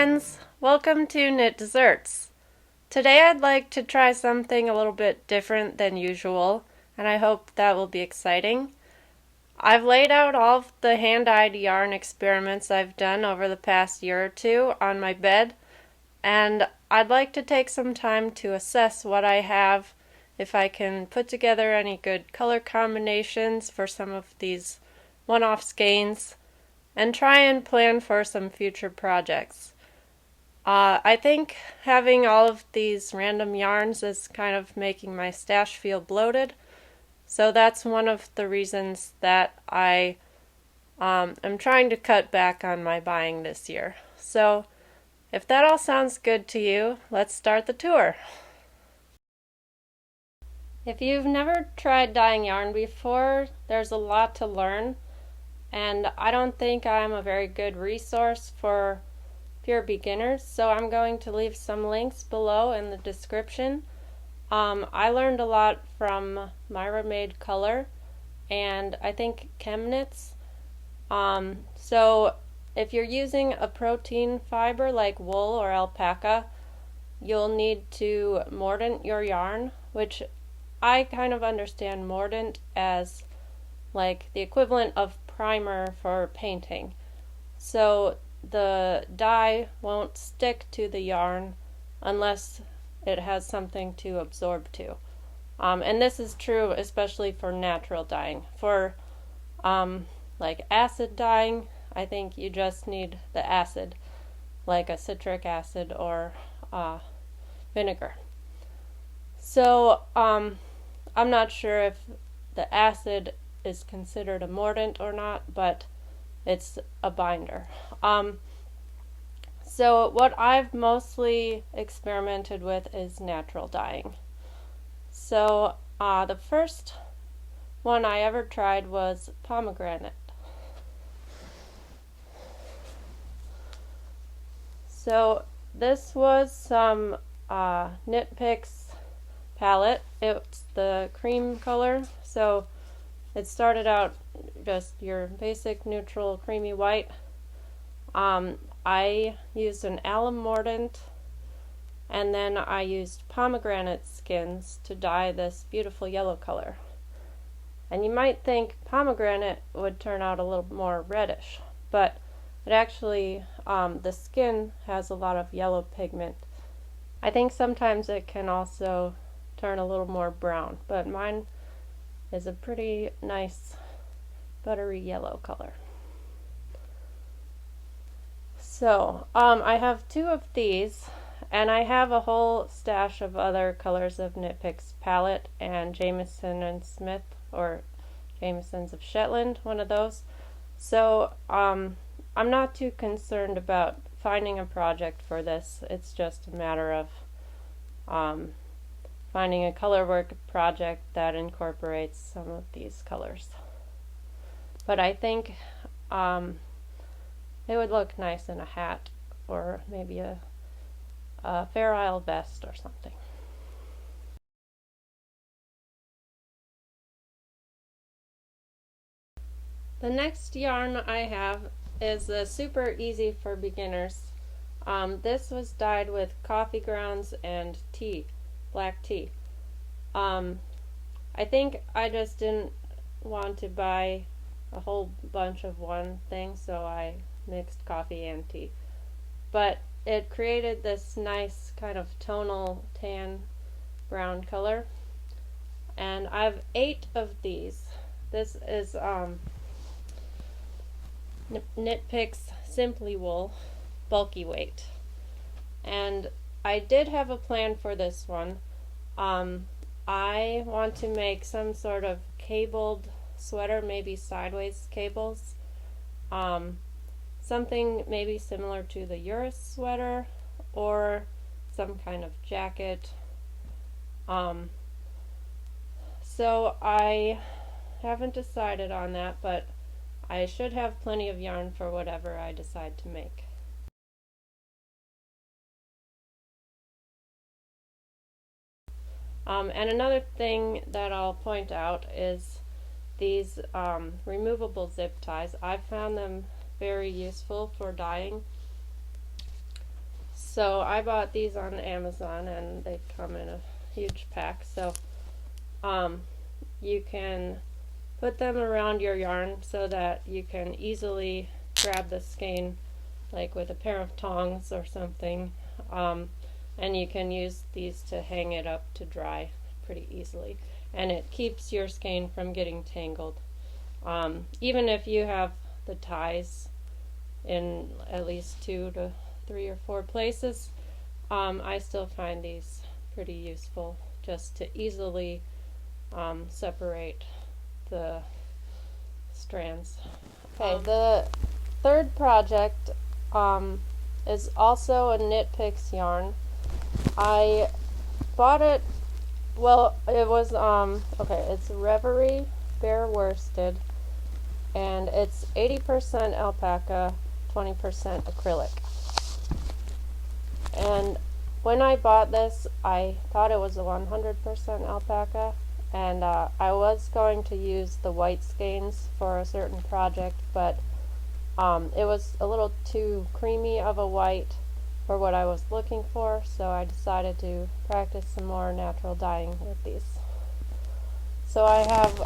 friends! Welcome to Knit Desserts. Today I'd like to try something a little bit different than usual, and I hope that will be exciting. I've laid out all of the hand-dyed yarn experiments I've done over the past year or two on my bed, and I'd like to take some time to assess what I have, if I can put together any good color combinations for some of these one-off skeins, and try and plan for some future projects. I think having all of these random yarns is kind of making my stash feel bloated, so that's one of the reasons that I am trying to cut back on my buying this year. So if that all sounds good to you, let's start the tour. If you've never tried dyeing yarn before, there's a lot to learn, and I don't think I'm a very good resource for pure beginners, so I'm going to leave some links below in the description. I learned a lot from Myra Made Color and I think Chemnitz. So if you're using a protein fiber like wool or alpaca, you'll need to mordant your yarn, which I kind of understand mordant as like the equivalent of primer for painting. So the dye won't stick to the yarn unless it has something to absorb to. And this is true especially for natural dyeing. For like acid dyeing, I think you just need the acid, like a citric acid or vinegar. So I'm not sure if the acid is considered a mordant or not, but it's a binder. So what I've mostly experimented with is natural dyeing. So the first one I ever tried was pomegranate. So this was some Knit Picks palette. It's the cream color, so it started out just your basic neutral creamy white. I used an alum mordant, and then I used pomegranate skins to dye this beautiful yellow color. And you might think pomegranate would turn out a little more reddish, but it actually, the skin has a lot of yellow pigment. I think sometimes it can also turn a little more brown, but mine is a pretty nice buttery yellow color. So I have two of these, and I have a whole stash of other colors of Knit Picks palette and Jameson and Smith, or Jamesons of Shetland, one of those. So I'm not too concerned about finding a project for this. It's just a matter of finding a color work project that incorporates some of these colors. But I think it would look nice in a hat or maybe a Fair Isle vest or something. The next yarn I have is super easy for beginners. This was dyed with coffee grounds and tea, black tea. I think I just didn't want to buy a whole bunch of one thing, so I mixed coffee and tea. But it created this nice kind of tonal tan brown color. And I have 8 of these. This is Knit Picks Simply Wool bulky weight. And I did have a plan for this one. I want to make some sort of cabled sweater, maybe sideways cables. Something maybe similar to the eurus sweater or some kind of jacket. So I haven't decided on that, but I should have plenty of yarn for whatever I decide to make. And another thing that I'll point out is these removable zip ties. I've found them very useful for dyeing. So I bought these on Amazon and they come in a huge pack. So you can put them around your yarn so that you can easily grab the skein like with a pair of tongs or something, and you can use these to hang it up to dry pretty easily, and it keeps your skein from getting tangled. Even if you have the ties in at least 2 to 3 or 4 places, I still find these pretty useful just to easily separate the strands. Okay, the third project is also a Knit Picks yarn. I bought it, well, it was, okay, it's Reverie bare worsted, and it's 80% alpaca, 20% acrylic. And when I bought this, I thought it was a 100% alpaca, and I was going to use the white skeins for a certain project, but it was a little too creamy of a white for what I was looking for, so I decided to practice some more natural dyeing with these. So I have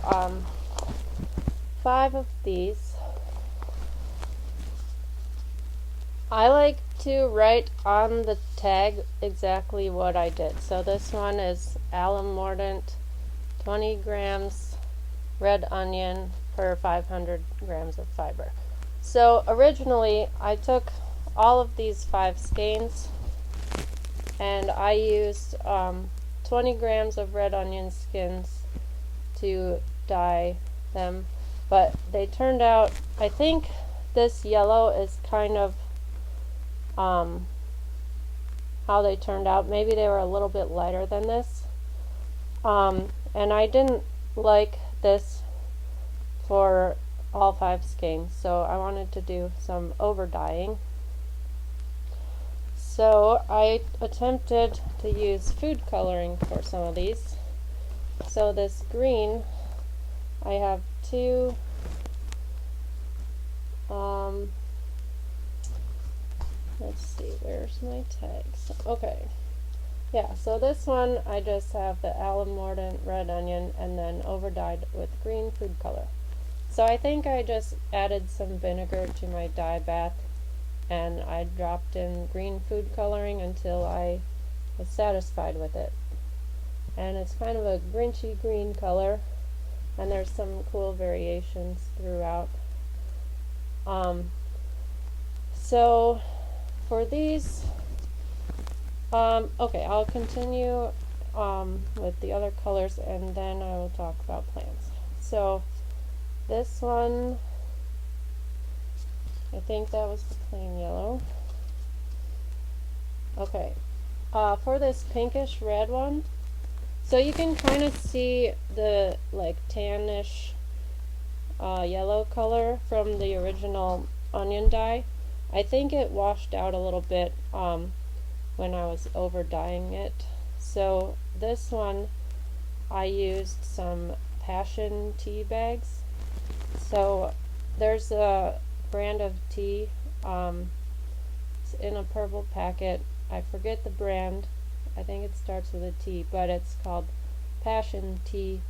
5 of these. I like to write on the tag exactly what I did. So this one is alum mordant, 20 grams red onion per 500 grams of fiber. So originally I took all of these 5 skeins and I used 20 grams of red onion skins to dye them, but they turned out, I think this yellow is kind of how they turned out. Maybe they were a little bit lighter than this, and I didn't like this for all 5 skeins, so I wanted to do some over dyeing. So I attempted to use food coloring for some of these. So this green, I have 2 let's see, where's my tags? Okay, yeah, so this one I just have the alum mordant red onion and then over dyed with green food color. So I think I just added some vinegar to my dye bath and I dropped in green food coloring until I was satisfied with it. And it's kind of a grinchy green color, and there's some cool variations throughout. So for these, okay, I'll continue with the other colors and then I will talk about plants. So this one, I think that was the plain yellow. Okay, for this pinkish red one, so you can kind of see the like tannish yellow color from the original onion dye. I think it washed out a little bit when I was over dyeing it. So this one I used some passion tea bags. So there's a brand of tea, it's in a purple packet. I forget the brand. I think it starts with a T, but it's called Passion Tea,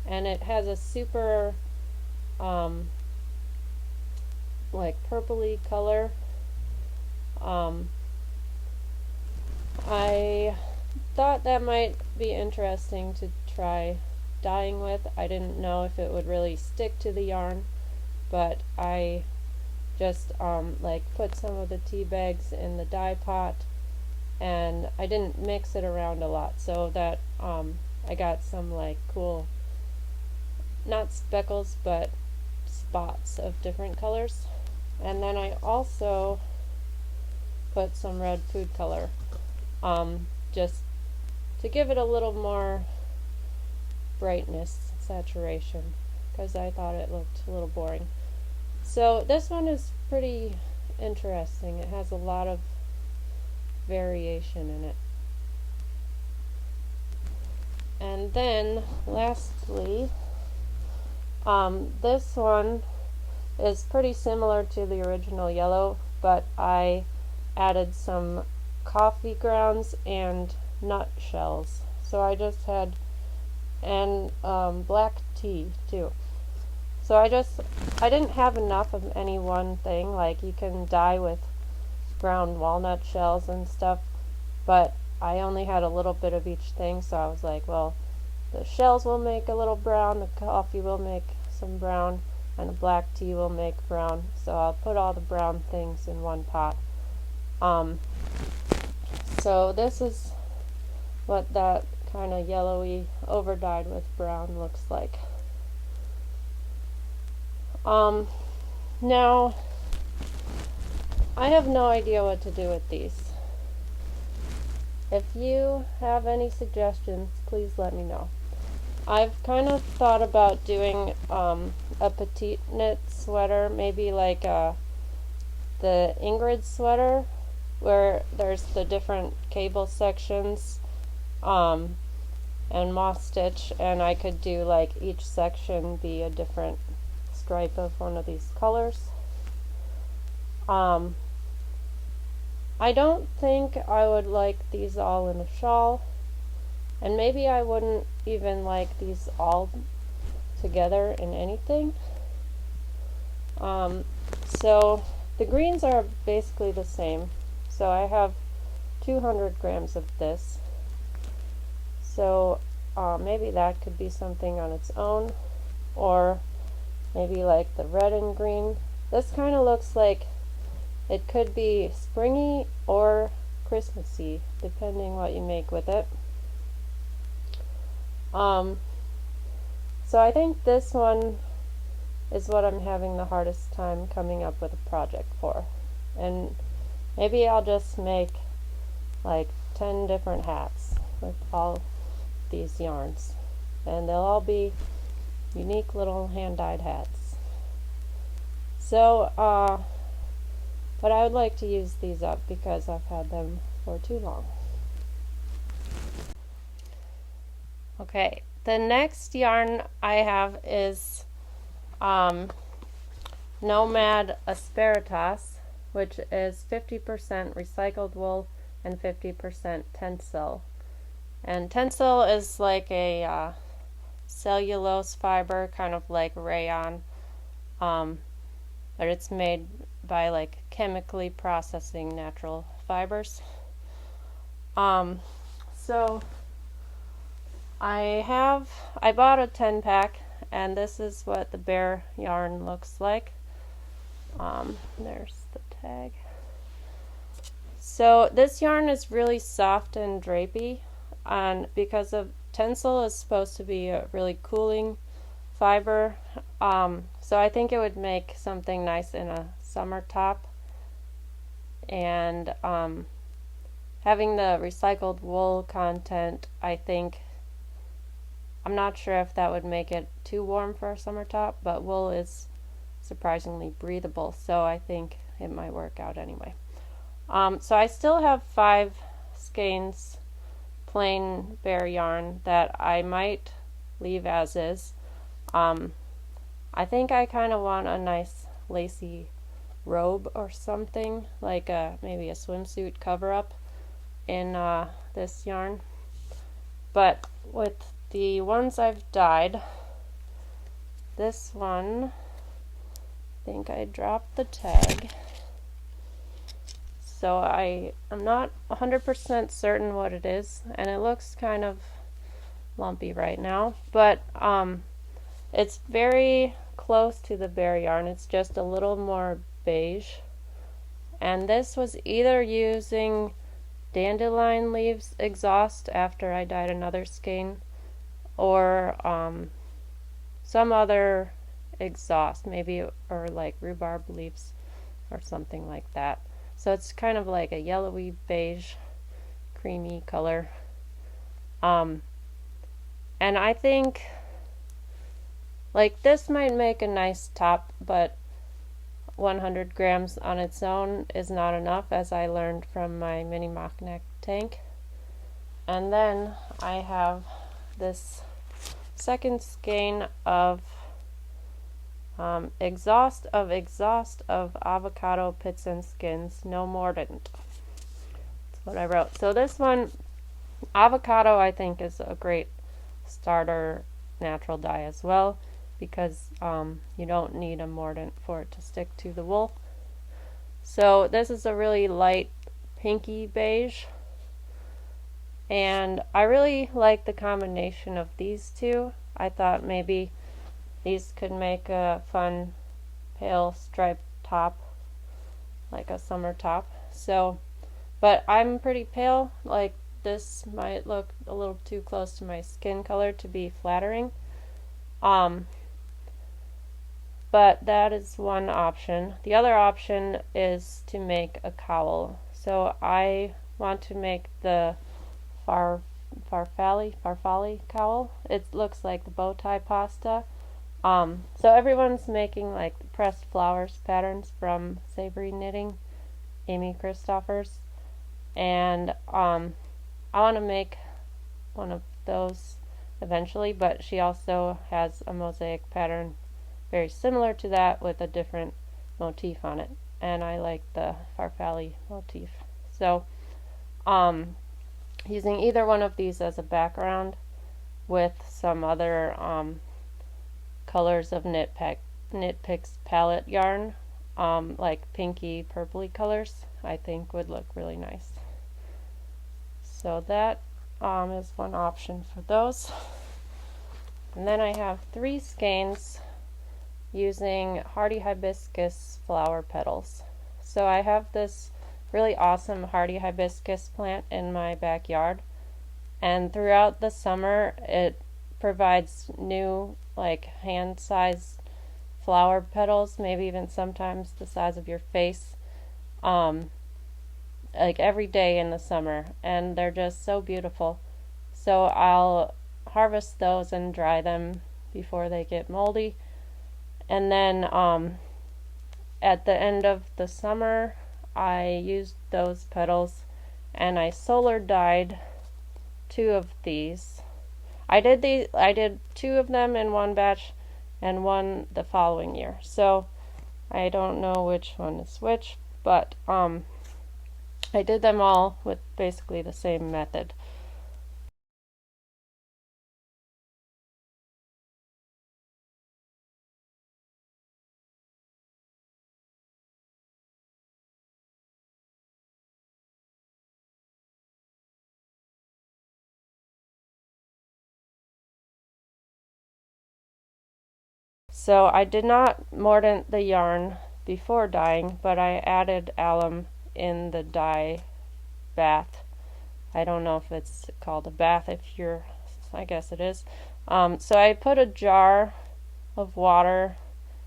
and it has a super like purpley color. I thought that might be interesting to try dyeing with. I didn't know if it would really stick to the yarn, but I just like put some of the tea bags in the dye pot, and I didn't mix it around a lot, so that I got some like cool, not speckles, but spots of different colors. And then I also put some red food color, just to give it a little more brightness, saturation, because I thought it looked a little boring. So this one is pretty interesting. It has a lot of variation in it. And then lastly, this one is pretty similar to the original yellow, but I added some coffee grounds and nut shells. So I just had, and black tea too. So I didn't have enough of any one thing. Like, you can dye with brown walnut shells and stuff, but I only had a little bit of each thing, so I was like, well, the shells will make a little brown, the coffee will make some brown, and the black tea will make brown. So I'll put all the brown things in one pot. So this is what that kind of yellowy overdyed with brown looks like. Now I have no idea what to do with these. If you have any suggestions, please let me know. I've kind of thought about doing a petite knit sweater, maybe like the Ingrid sweater, where there's the different cable sections and moss stitch, and I could do like each section be a different stripe of one of these colors. I don't think I would like these all in a shawl, and maybe I wouldn't even like these all together in anything. So the greens are basically the same. So I have 200 grams of this. So maybe that could be something on its own, or maybe like the red and green. This kind of looks like it could be springy or Christmassy, depending what you make with it. So I think this one is what I'm having the hardest time coming up with a project for. And maybe I'll just make like 10 different hats with all these yarns. And they'll all be unique little hand-dyed hats. So, but I would like to use these up because I've had them for too long. Okay, the next yarn I have is Knomad Asperitas, which is 50% recycled wool and 50% tencel. And tencel is like a cellulose fiber, kind of like rayon, but it's made by like chemically processing natural fibers. So I bought a 10-pack, and this is what the bare yarn looks like. There's the tag. So this yarn is really soft and drapey, and because of tencel is supposed to be a really cooling fiber, so I think it would make something nice in a summer top. And having the recycled wool content, I'm not sure if that would make it too warm for a summer top, but wool is surprisingly breathable, so I think it might work out anyway. So I still have 5 skeins plain bare yarn that I might leave as is. I think I kind of want a nice lacy robe or something, like maybe a swimsuit cover-up in this yarn. But with the ones I've dyed, this one, I think I dropped the tag, so I am not 100% certain what it is, and it looks kind of lumpy right now, but it's very close to the bare yarn. It's just a little more beige, and this was either using dandelion leaves exhaust after I dyed another skein, or some other exhaust, maybe, or like rhubarb leaves or something like that. So it's kind of like a yellowy beige creamy color, and I think like this might make a nice top, but 100 grams on its own is not enough, as I learned from my mini mock neck tank. And then I have this second skein of exhaust of avocado pits and skins, no mordant. It's what I wrote. So this one, avocado, I think is a great starter natural dye as well, because you don't need a mordant for it to stick to the wool. So this is a really light pinky beige, and I really like the combination of these two. I thought maybe these could make a fun pale striped top, like a summer top. So, but I'm pretty pale, like this might look a little too close to my skin color to be flattering. But that is one option. The other option is to make a cowl. So I want to make the farfalle cowl. It looks like the bow tie pasta. So everyone's making like pressed flowers patterns from Savory Knitting, Amy Christoffers, and I want to make one of those eventually, but she also has a mosaic pattern very similar to that with a different motif on it, and I like the farfalle motif. So using either one of these as a background with some other colors of Knit Picks palette yarn, like pinky purpley colors, I think would look really nice. So that is one option for those. And then I have 3 skeins using hardy hibiscus flower petals. So I have this really awesome hardy hibiscus plant in my backyard, and throughout the summer it provides new like hand-sized flower petals, maybe even sometimes the size of your face, like every day in the summer, and they're just so beautiful. So I'll harvest those and dry them before they get moldy. And then at the end of the summer, I used those petals and I solar dyed 2 of these. I did 2 of them in one batch and one the following year. So I don't know which one is which, but I did them all with basically the same method. So I did not mordant the yarn before dyeing, but I added alum in the dye bath. I don't know if it's called a bath I guess it is. So I put a jar of water,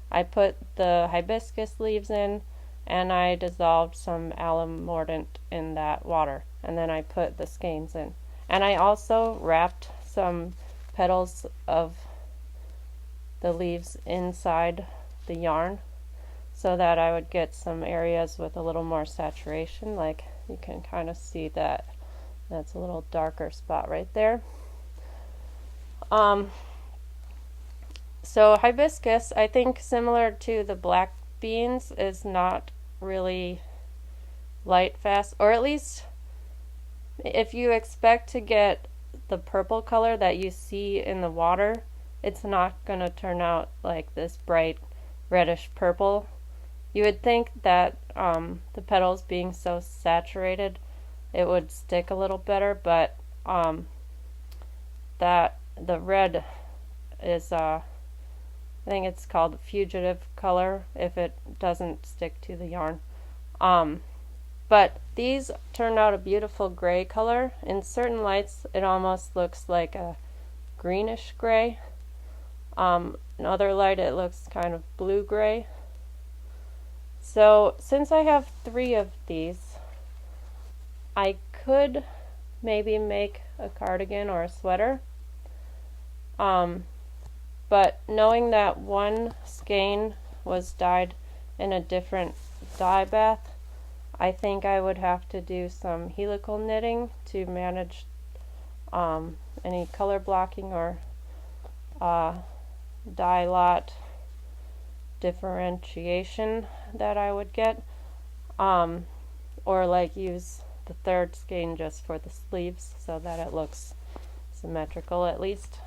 I put the hibiscus leaves in, and I dissolved some alum mordant in that water, and then I put the skeins in. And I also wrapped some petals of the leaves inside the yarn so that I would get some areas with a little more saturation. Like you can kind of see that that's a little darker spot right there. So hibiscus, I think similar to the black beans, is not really light fast, or at least if you expect to get the purple color that you see in the water, it's not going to turn out like this bright reddish purple. You would think that the petals being so saturated, it would stick a little better, but that the red is I think it's called fugitive color if it doesn't stick to the yarn. But these turned out a beautiful gray color. In certain lights it almost looks like a greenish gray. In other light it looks kind of blue gray. So since I have 3 of these, I could maybe make a cardigan or a sweater. But knowing that one skein was dyed in a different dye bath, I think I would have to do some helical knitting to manage any color blocking or dye lot differentiation that I would get, or like use the third skein just for the sleeves so that it looks symmetrical at least.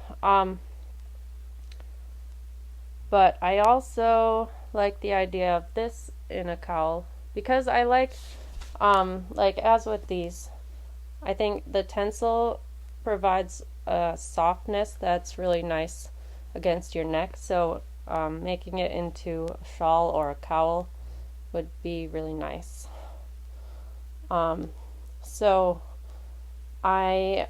But I also like the idea of this in a cowl because I like as with these, I think the tencel provides a softness that's really nice against your neck, so making it into a shawl or a cowl would be really nice. So I'm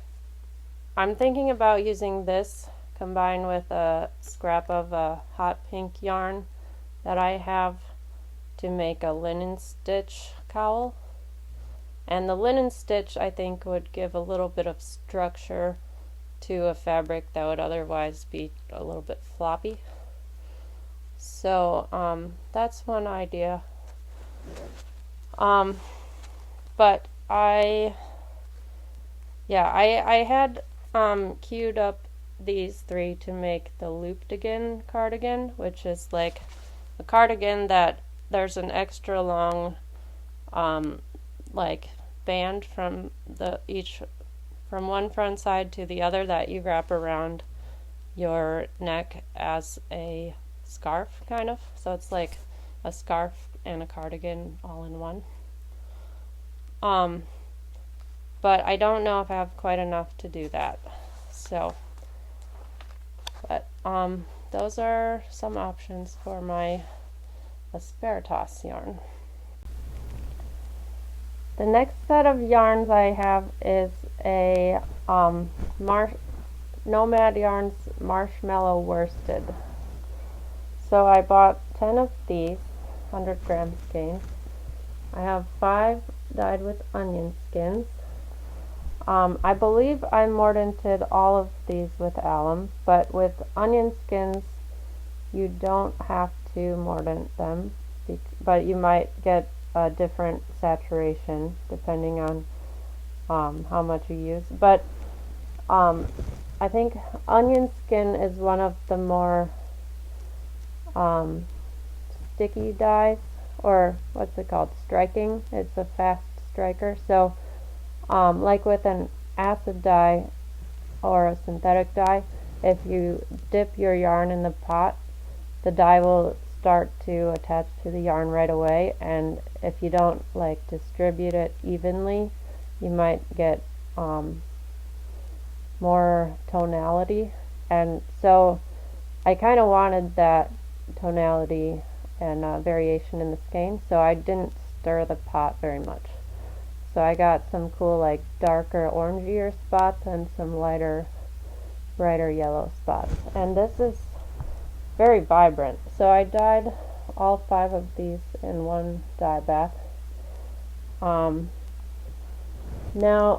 thinking about using this combined with a scrap of a hot pink yarn that I have to make a linen stitch cowl. And the linen stitch I think would give a little bit of structure to a fabric that would otherwise be a little bit floppy. So that's one idea. But I had queued up these three to make the loopdigan cardigan, which is like a cardigan that there's an extra long like band from one front side to the other that you wrap around your neck as a scarf, kind of. So it's like a scarf and a cardigan all in one. But I don't know if I have quite enough to do that. So, but those are some options for my Asperitas yarn. The next set of yarns I have is a Knomad Yarns Marshmallow worsted. So I bought 10 of these 100-gram skeins. I have 5 dyed with onion skins. I believe I mordanted all of these with alum, but with onion skins you don't have to mordant them, but you might get a different saturation depending on how much you use. But I think onion skin is one of the more sticky dyes, or what's it called, striking. It's a fast striker. So like with an acid dye or a synthetic dye, if you dip your yarn in the pot, the dye will start to attach to the yarn right away, and if you don't like distribute it evenly, you might get more tonality. And so I kind of wanted that tonality and variation in the skein, so I didn't stir the pot very much. So I got some cool like darker orangier spots and some lighter brighter yellow spots, and this is very vibrant. So I dyed all 5 of these in one dye bath. Now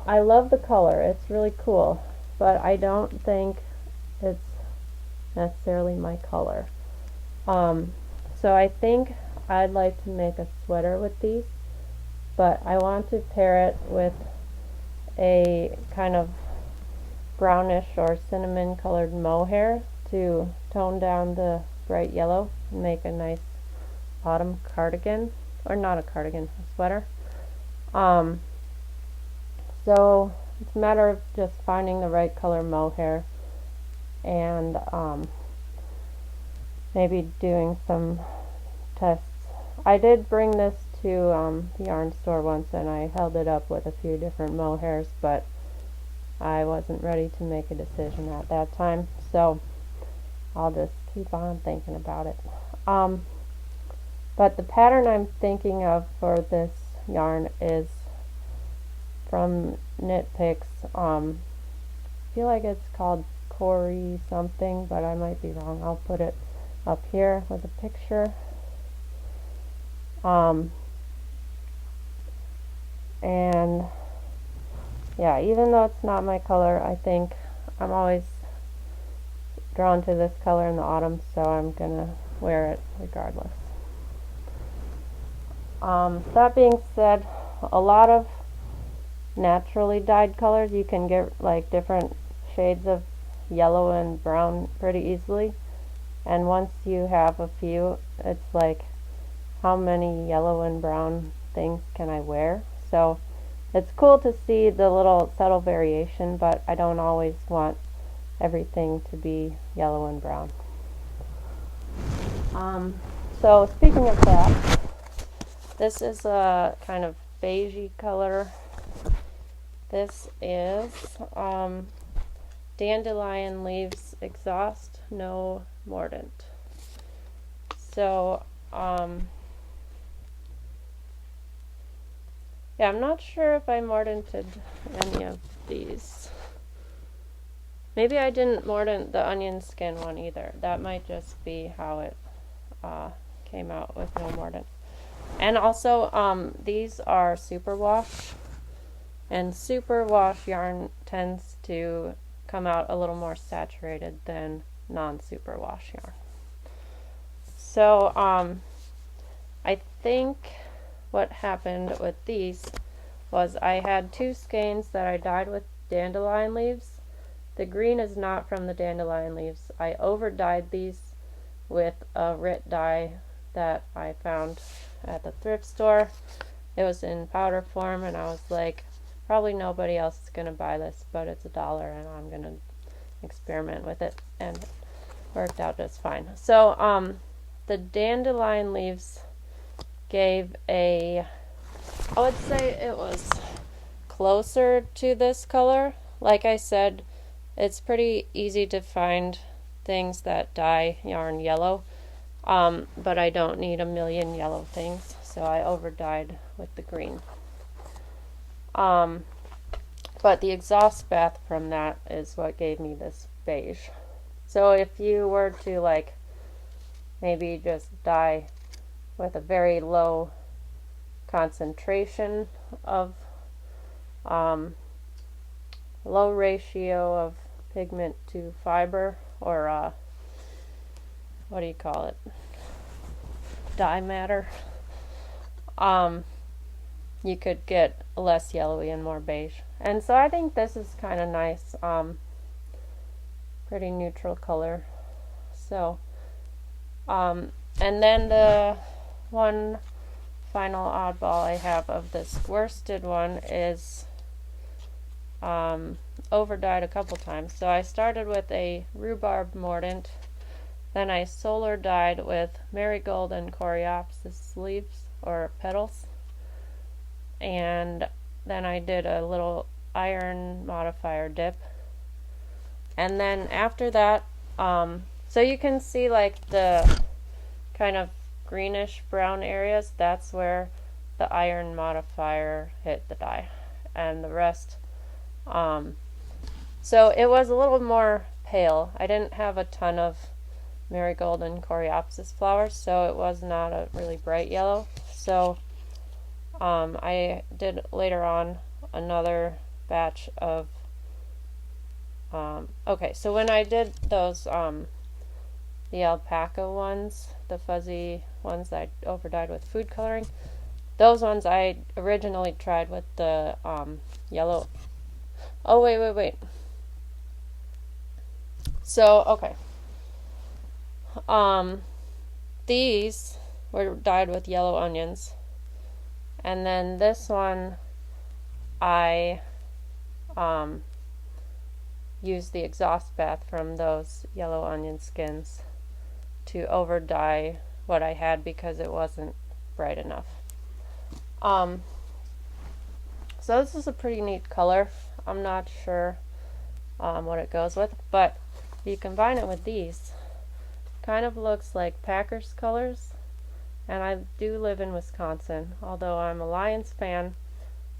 I love the color, it's really cool, but I don't think it's necessarily my color. So I think I'd like to make a sweater with these, but I want to pair it with a kind of brownish or cinnamon colored mohair to tone down the bright yellow and make a nice autumn cardigan, or not a cardigan, a sweater. So it's a matter of just finding the right color mohair and maybe doing some tests. I did bring this to the yarn store once and I held it up with a few different mohairs, but I wasn't ready to make a decision at that time, so I'll just keep on thinking about it. But the pattern I'm thinking of for this yarn is from Knit Picks. I feel like it's called Corrie something, but I might be wrong. I'll put it up here with a picture. And yeah, even though it's not my color, I think I'm always drawn to this color in the autumn, so I'm gonna wear it regardless. That being said, a lot of naturally dyed colors, you can get like different shades of yellow and brown pretty easily, and once you have a few, it's like, how many yellow and brown things can I wear? So it's cool to see the little subtle variation, but I don't always want everything to be yellow and brown. So speaking of that, this is a kind of beigey color. This is dandelion leaves exhaust, no mordant. So yeah, I'm not sure if I mordanted any of these. Maybe I didn't mordant the onion skin one either. That might just be how it came out with no mordant. And also, these are superwash, and superwash yarn tends to come out a little more saturated than non-superwash yarn. So, I think what happened with these was I had two skeins that I dyed with dandelion leaves. The green is not from the dandelion leaves. I over dyed these with a RIT dye that I found at the thrift store. It was in powder form, and I was like, probably nobody else is gonna buy this, but it's $1 and I'm gonna experiment with it, and it worked out just fine. So the dandelion leaves gave I would say it was closer to this color. Like I said, it's pretty easy to find things that dye yarn yellow, but I don't need a million yellow things, so I over dyed with the green. But the exhaust bath from that is what gave me this beige. So if you were to like maybe just dye with a very low concentration of low ratio of pigment to fiber, or what do you call it, dye matter, you could get less yellowy and more beige. And so I think this is kind of nice, pretty neutral color. So and then the one final oddball I have of this worsted one is over dyed a couple times. So I started with a rhubarb mordant, then I solar dyed with marigold and coreopsis leaves or petals, and then I did a little iron modifier dip, and then after that, so you can see like the kind of greenish brown areas, that's where the iron modifier hit the dye, and the rest, so it was a little more pale. I didn't have a ton of marigold and coreopsis flowers, so it was not a really bright yellow. So I did later on another batch of okay, so when I did those the alpaca ones, the fuzzy ones that I over dyed with food coloring, those ones I originally tried with the yellow. Oh wait. So okay, these were dyed with yellow onions, and then this one I used the exhaust bath from those yellow onion skins to over dye what I had because it wasn't bright enough. So this is a pretty neat color. I'm not sure what it goes with, but if you combine it with these, kind of looks like Packers colors. And I do live in Wisconsin, although I'm a Lions fan.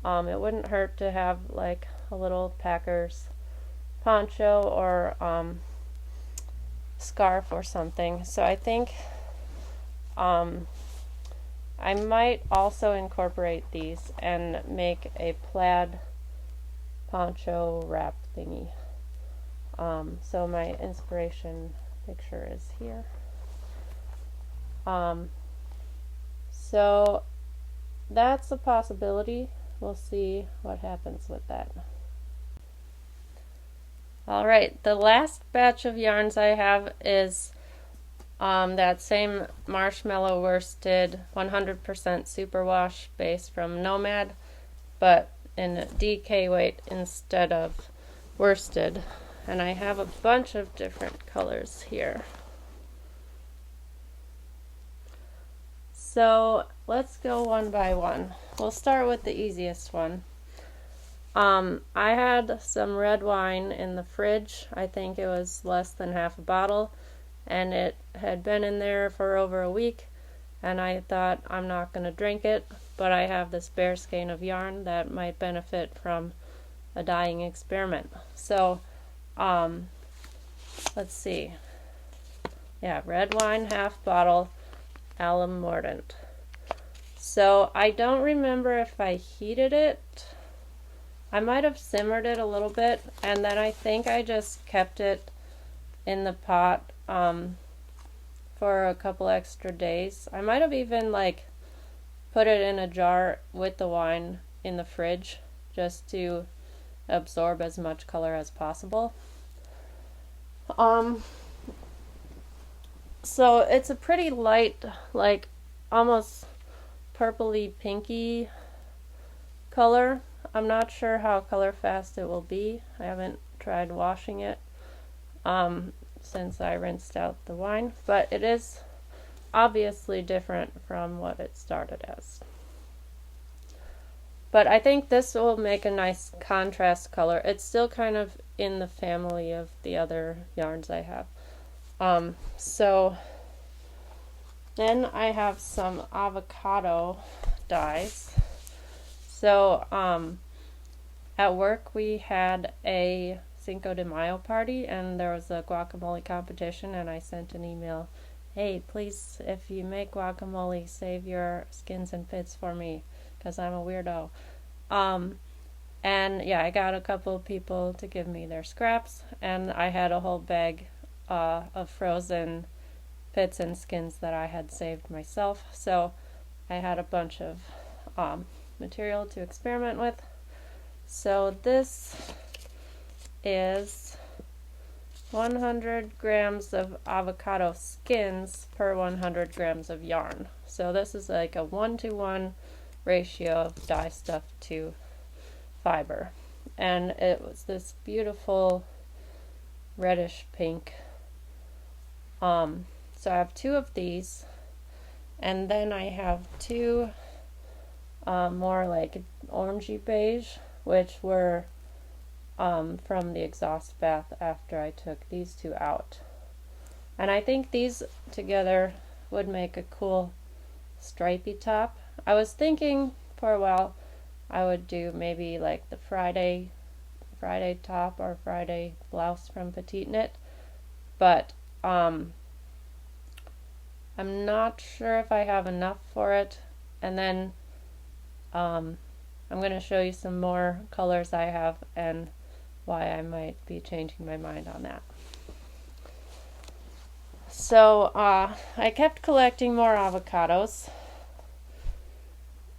It wouldn't hurt to have like a little Packers poncho or scarf or something. So I think I might also incorporate these and make a plaid poncho wrap thingy. So my inspiration picture is here. So that's a possibility. We'll see what happens with that. Alright, the last batch of yarns I have is that same Marshmallow worsted 100% superwash base from Knomad, but in DK weight instead of worsted. And I have a bunch of different colors here. So let's go one by one. We'll start with the easiest one. I had some red wine in the fridge. I think it was less than half a bottle, and it had been in there for over a week, and I thought, I'm not going to drink it, but I have this bare skein of yarn that might benefit from a dyeing experiment. So let's see. Yeah, red wine, half bottle, alum mordant. So I don't remember if I heated it. I might have simmered it a little bit, and then I think I just kept it in the pot for a couple extra days. I might have even like put it in a jar with the wine in the fridge just to absorb as much color as possible. So it's a pretty light, like almost purpley pinky color. I'm not sure how color fast it will be. I haven't tried washing it since I rinsed out the wine, but it is obviously different from what it started as. But I think this will make a nice contrast color. It's still kind of in the family of the other yarns I have. So then I have some avocado dyes. So at work we had a Cinco de Mayo party, and there was a guacamole competition, and I sent an email, hey, please, if you make guacamole, save your skins and pits for me, because I'm a weirdo. And yeah, I got a couple of people to give me their scraps, and I had a whole bag of frozen pits and skins that I had saved myself, so I had a bunch of material to experiment with. So this is 100 grams of avocado skins per 100 grams of yarn. So this is like a 1-to-1 ratio of dye stuff to fiber. And it was this beautiful reddish pink. So I have 2 of these, and then I have 2 more like orangey beige, which were from the exhaust bath after I took these 2 out. And I think these together would make a cool stripy top. I was thinking for a while I would do maybe like the Friday top or Friday blouse from Petite Knit, but I'm not sure if I have enough for it. And then I'm going to show you some more colors I have and why I might be changing my mind on that. So I kept collecting more avocados,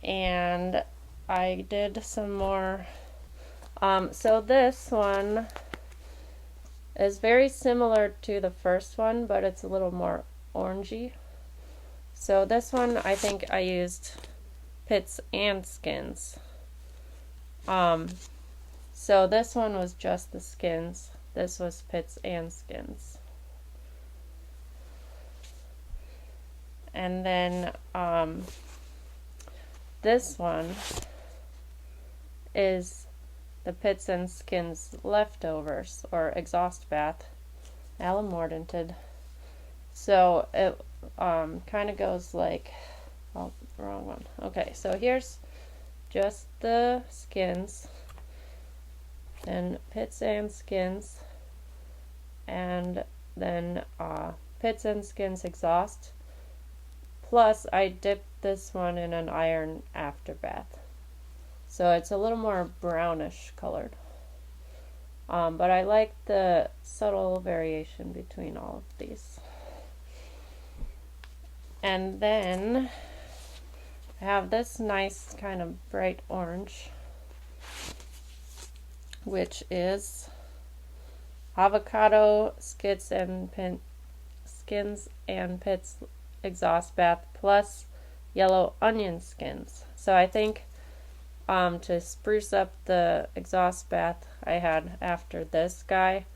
and I did some more. So this one is very similar to the first one, but it's a little more orangey. So this one, I think I used pits and skins. So this one was just the skins. This was pits and skins. And then this one is the pits and skins leftovers, or exhaust bath, alum mordanted. So it kind of goes like, oh, wrong one. Okay, so here's just the skins, and pits and skins, and then pits and skins exhaust. Plus, I dipped this one in an iron after bath, so it's a little more brownish colored. But I like the subtle variation between all of these. And then I have this nice kind of bright orange, which is avocado skins and pits exhaust bath plus yellow onion skins. So I think to spruce up the exhaust bath I had after this guy.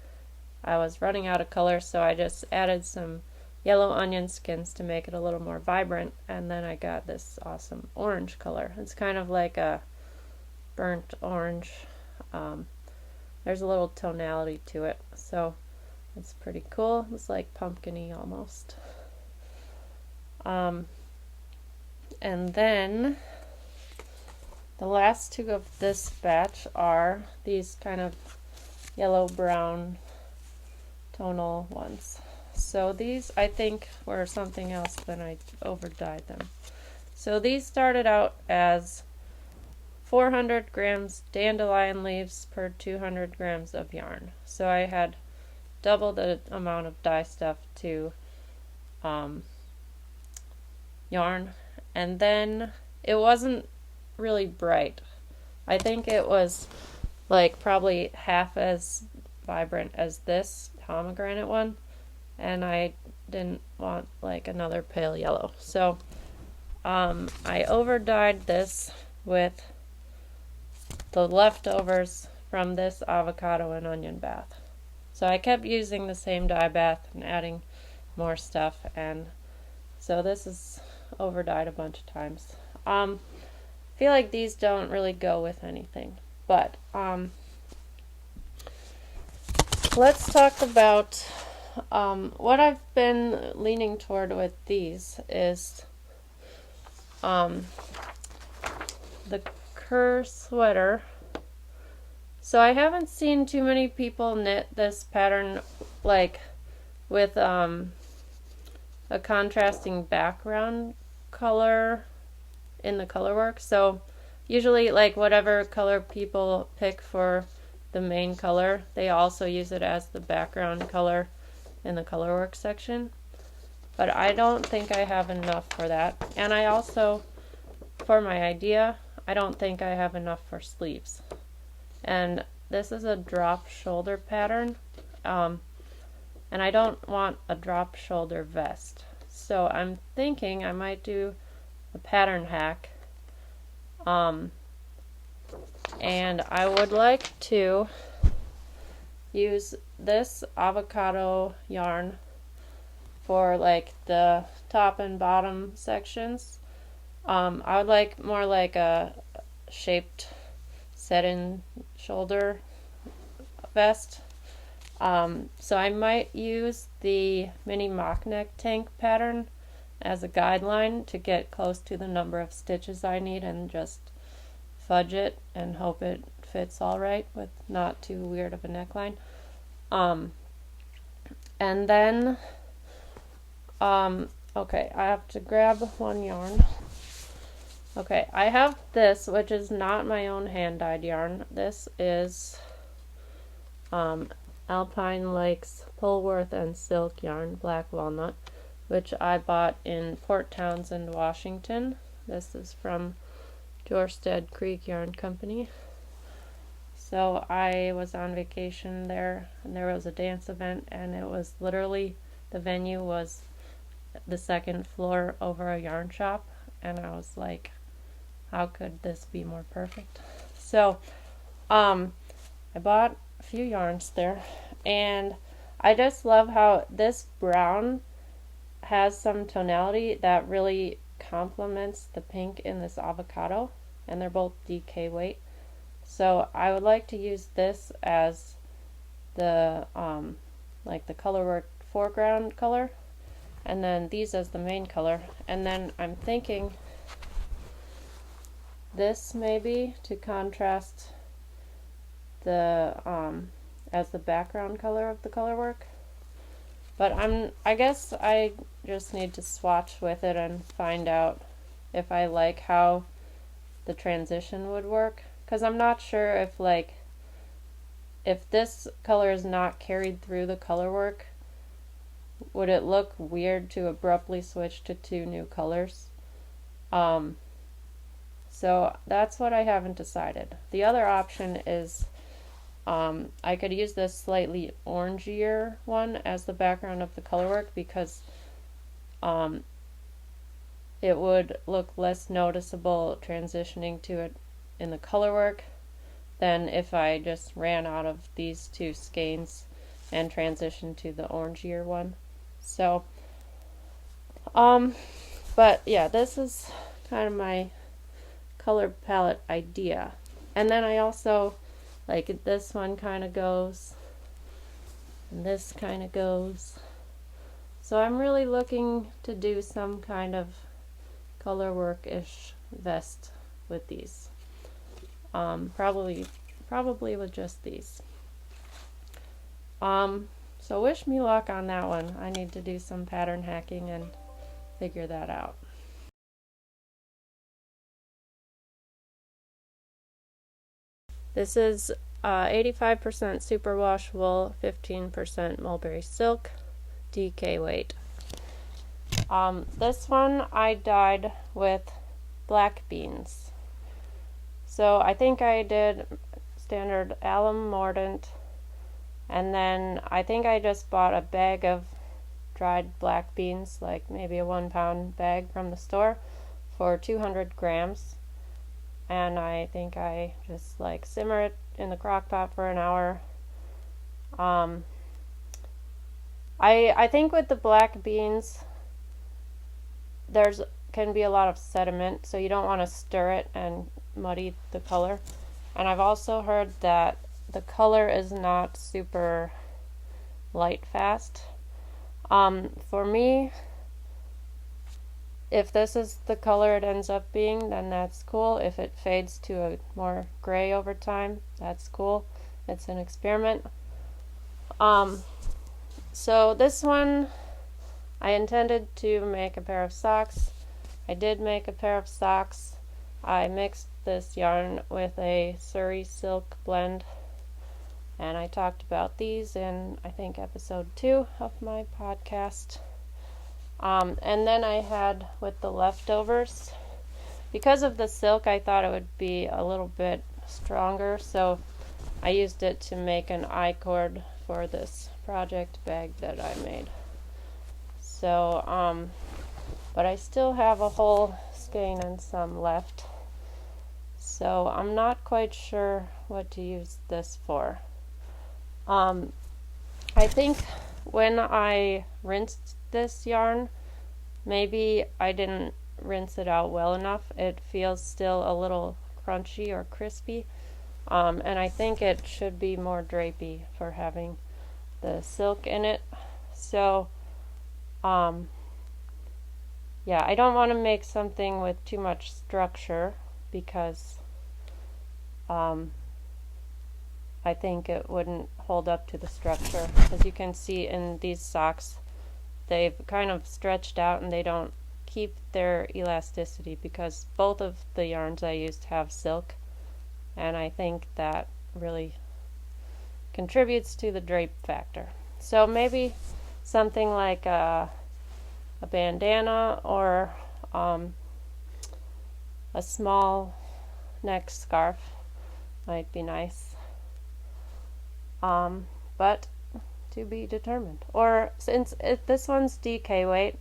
I was running out of color, so I just added some yellow onion skins to make it a little more vibrant, and then I got this awesome orange color. It's kind of like a burnt orange. There's a little tonality to it, so it's pretty cool. It's like pumpkin-y almost. And then the last two of this batch are these kind of yellow-brown tonal ones. So these, I think, were something else when I over-dyed them. So these started out as 400 grams dandelion leaves per 200 grams of yarn. So I had double the amount of dye stuff to yarn, and then it wasn't really bright. I think it was like probably half as vibrant as this pomegranate one, and I didn't want like another pale yellow. So I over dyed this with the leftovers from this avocado and onion bath. So I kept using the same dye bath and adding more stuff, and so this is over dyed a bunch of times. I feel like these don't really go with anything, but let's talk about what I've been leaning toward with these is the kerr sweater. So I haven't seen too many people knit this pattern like with a contrasting background color in the color work. So usually like whatever color people pick for the main color, they also use it as the background color in the color work section. But I don't think I have enough for that. And I also, for my idea, I don't think I have enough for sleeves. And this is a drop shoulder pattern, and I don't want a drop shoulder vest. So I'm thinking I might do a pattern hack, and I would like to use this avocado yarn for like the top and bottom sections. I would like more like a shaped set-in shoulder vest. So I might use the mini mock neck tank pattern as a guideline to get close to the number of stitches I need and just fudge it and hope it fits all right with not too weird of a neckline. And then okay, I have to grab one yarn. Okay, I have this, which is not my own hand-dyed yarn. This is Alpine Lakes Polworth and Silk yarn, black walnut, which I bought in Port Townsend, Washington. This is from Jorstead Creek Yarn Company. So I was on vacation there, and there was a dance event, and it was literally, the venue was the second floor over a yarn shop, and I was like, how could this be more perfect? So I bought a few yarns there, and I just love how this brown has some tonality that really complements the pink in this avocado, and they're both DK weight. So I would like to use this as the like the color work foreground color, and then these as the main color, and then I'm thinking this maybe to contrast the as the background color of the color work. But I guess I just need to swatch with it and find out if I like how the transition would work, because I'm not sure if like if this color is not carried through the color work, would it look weird to abruptly switch to two new colors? So that's what I haven't decided. The other option is I could use this slightly orangier one as the background of the color work, because it would look less noticeable transitioning to in the color work than if I just ran out of these two skeins and transitioned to the orangier one. So, but yeah, this is kind of my color palette idea. And then I also, like, this one kind of goes, and this kind of goes. So I'm really looking to do some kind of color work-ish vest with these. Probably with just these. So wish me luck on that one. I need to do some pattern hacking and figure that out. This is 85% superwash wool, 15% mulberry silk, DK weight. This one I dyed with black beans. So I think I did standard alum mordant, and then I think I just bought a bag of dried black beans, like maybe a 1 pound bag from the store, for 200 grams. And I think I just like simmer it in the crock pot for an hour. I think with the black beans can be a lot of sediment, so you don't want to stir it and muddy the color. And I've also heard that the color is not super light fast. For me, if this is the color it ends up being, then that's cool. If it fades to a more gray over time, that's cool. It's an experiment. So this one, I intended to make a pair of socks. I did make a pair of socks. I mixed this yarn with a Surrey silk blend, and I talked about these in, I think, episode 2 of my podcast. And then I had, with the leftovers, because of the silk, I thought it would be a little bit stronger, so I used it to make an I-cord for this project bag that I made. So, but I still have a whole skein and some left, so I'm not quite sure what to use this for. I think when I rinsed this yarn, maybe I didn't rinse it out well enough. It feels still a little crunchy or crispy, and I think it should be more drapey for having the silk in it. So yeah, I don't want to make something with too much structure, because I think it wouldn't hold up to the structure. As you can see in these socks, they've kind of stretched out and they don't keep their elasticity, because both of the yarns I used have silk, and I think that really contributes to the drape factor. So maybe something like a bandana or a small neck scarf might be nice. But to be determined. Or since this one's DK weight,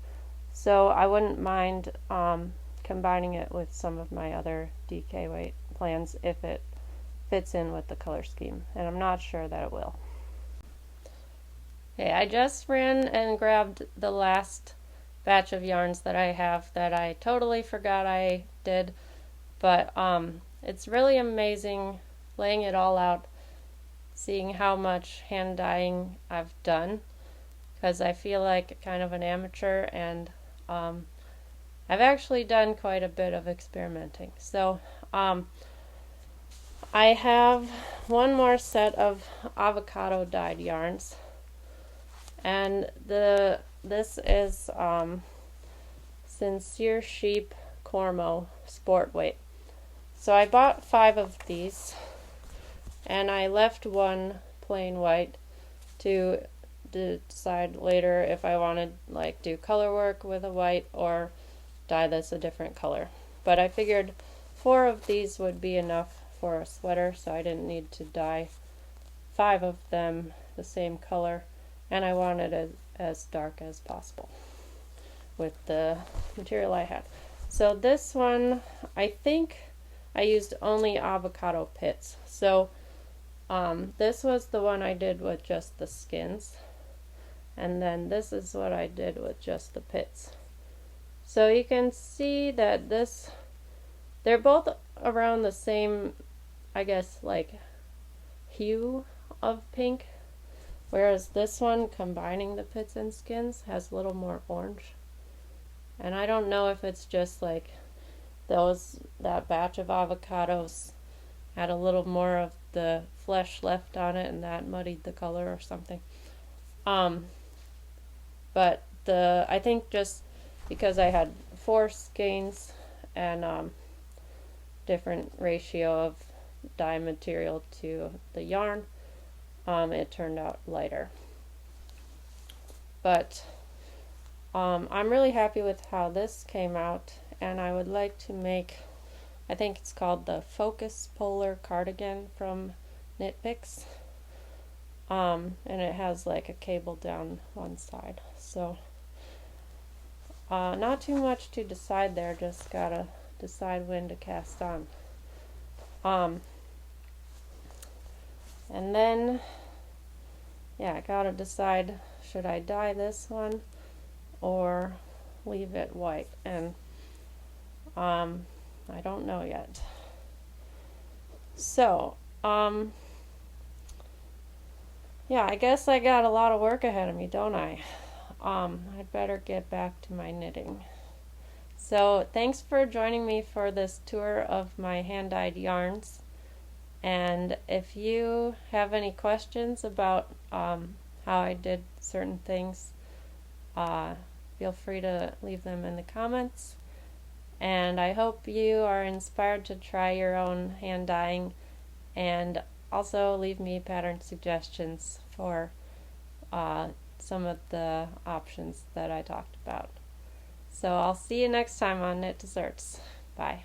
so I wouldn't mind combining it with some of my other DK weight plans if it fits in with the color scheme, and I'm not sure that it will. Okay, I just ran and grabbed the last batch of yarns that I have that I totally forgot I did, but it's really amazing laying it all out, seeing how much hand dyeing I've done, because I feel like kind of an amateur, and I've actually done quite a bit of experimenting. So I have one more set of avocado dyed yarns, and this is Sincere Sheep Cormo Sport Weight. So I bought 5 of these, and I left one plain white to decide later if I wanted like do color work with a white or dye this a different color. But I figured 4 of these would be enough for a sweater, so I didn't need to dye 5 of them the same color, and I wanted it as dark as possible with the material I had. So this one, I think I used only avocado pits. So this was the one I did with just the skins, and then this is what I did with just the pits. So you can see that they're both around the same, I guess, like hue of pink, whereas this one, combining the pits and skins, has a little more orange. And I don't know if it's just like that batch of avocados had a little more of the flesh left on it and that muddied the color or something. But I think just because I had 4 skeins and different ratio of dye material to the yarn, it turned out lighter. But I'm really happy with how this came out, and I would like to make, I think it's called the Focus Polar Cardigan from Knit Picks. And it has like a cable down one side. So not too much to decide there, just gotta decide when to cast on. And then, yeah, I gotta decide, should I dye this one or leave it white? And I don't know yet. So, yeah, I guess I got a lot of work ahead of me, don't I? I'd better get back to my knitting. So, thanks for joining me for this tour of my hand-dyed yarns. And if you have any questions about how I did certain things, feel free to leave them in the comments. And I hope you are inspired to try your own hand dyeing, and also leave me pattern suggestions for some of the options that I talked about. So I'll see you next time on Knit Desserts. Bye.